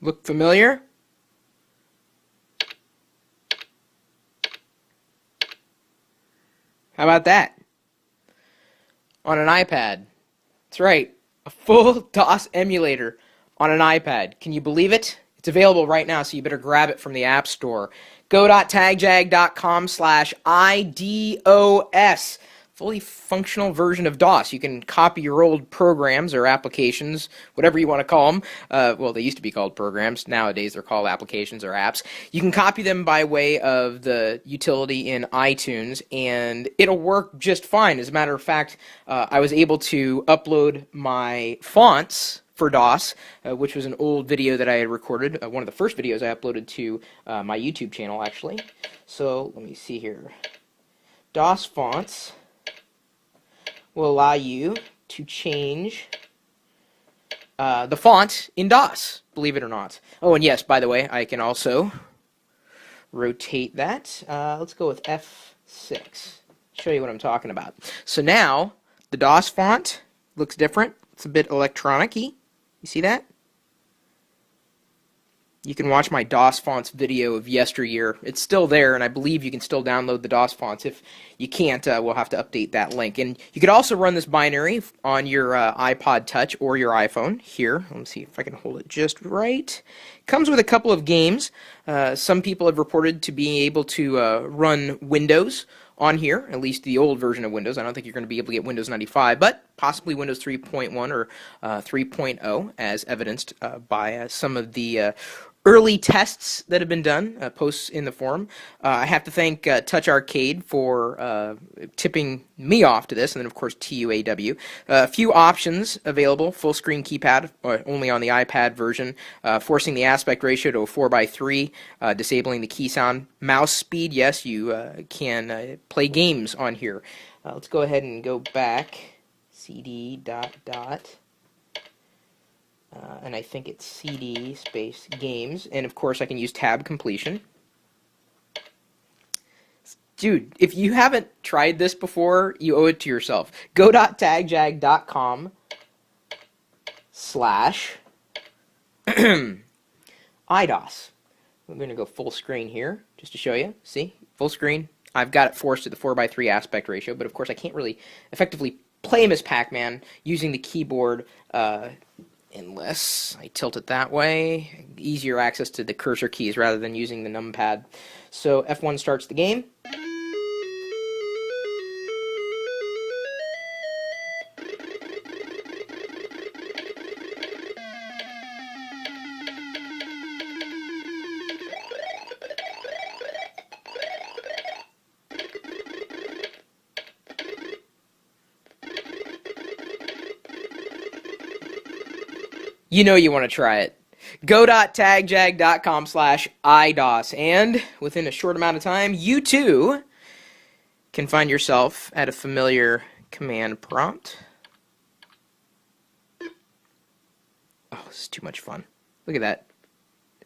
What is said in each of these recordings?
Look familiar? How about that? On an iPad. That's right. A full DOS emulator on an iPad. Can you believe it? It's available right now, so you better grab it from the App Store. Go.tagjag.com/IDOS. Fully functional version of DOS. You can copy your old programs or applications, whatever you want to call them. Well, they used to be called programs. Nowadays, they're called applications or apps. You can copy them by way of the utility in iTunes, and it'll work just fine. As a matter of fact, I was able to upload my fonts for DOS, which was an old video that I had recorded, one of the first videos I uploaded to my YouTube channel, actually. So, let me see here. DOS fonts will allow you to change the font in DOS, believe it or not. Oh, and yes, by the way, I can also rotate that. Let's go with F6. Show you what I'm talking about. So now, the DOS font looks different. It's a bit electronic-y. You see that? You can watch my DOS fonts video of yesteryear. It's still there, and I believe you can still download the DOS fonts. If you can't, we'll have to update that link. And you could also run this binary on your iPod Touch or your iPhone. Here, let me see if I can hold it just right. It comes with a couple of games. Some people have reported to being able to run Windows on here, at least the old version of Windows. I don't think you're going to be able to get Windows 95, but possibly Windows 3.1 or 3.0, as evidenced by some of the early tests that have been done, posts in the forum. I have to thank Touch Arcade for tipping me off to this, and then of course TUAW. A few options available: full screen keypad, only on the iPad version, forcing the aspect ratio to a 4:3, disabling the key sound, mouse speed. Yes, you can play games on here. Let's go ahead and go back. CD dot. And I think it's CD space games, and of course I can use tab completion. Dude, if you haven't tried this before, you owe it to yourself. Go.tagjag.com/IDOS. I'm going to go full screen here, just to show you. See? Full screen. I've got it forced to the 4:3 aspect ratio, but of course I can't really effectively play Miss Pac-Man using the keyboard unless I tilt it that way. Easier access to the cursor keys rather than using the numpad. So F1 starts the game. You know you want to try it. Go.tagjag.com/IDOS, and within a short amount of time, you too can find yourself at a familiar command prompt. Oh, this is too much fun. Look at that.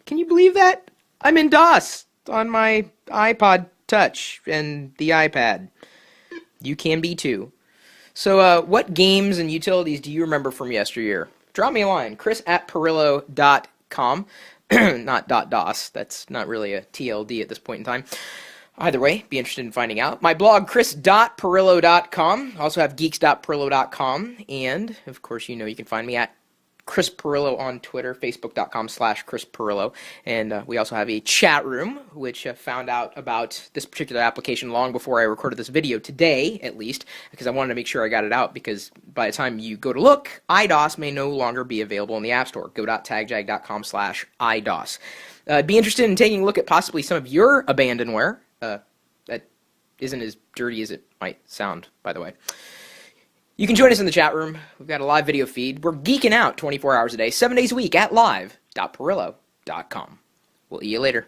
Can you believe that? I'm in DOS on my iPod Touch and the iPad. You can be too. So, what games and utilities do you remember from yesteryear? Drop me a line, chris@perillo.com, not .dos, that's not really a TLD at this point in time. Either way, be interested in finding out. My blog, chris.perillo.com, also have geeks.perillo.com, and, of course, you know you can find me at Chris Perillo on Twitter, facebook.com/Chris Perillo, and we also have a chat room, which found out about this particular application long before I recorded this video, today at least, because I wanted to make sure I got it out, because by the time you go to look, IDOS may no longer be available in the App Store. Go.tagjag.com/IDOS. Be interested in taking a look at possibly some of your abandonware. That isn't as dirty as it might sound, by the way. You can join us in the chat room. We've got a live video feed. We're geeking out 24 hours a day, 7 days a week at live.perillo.com. We'll see you later.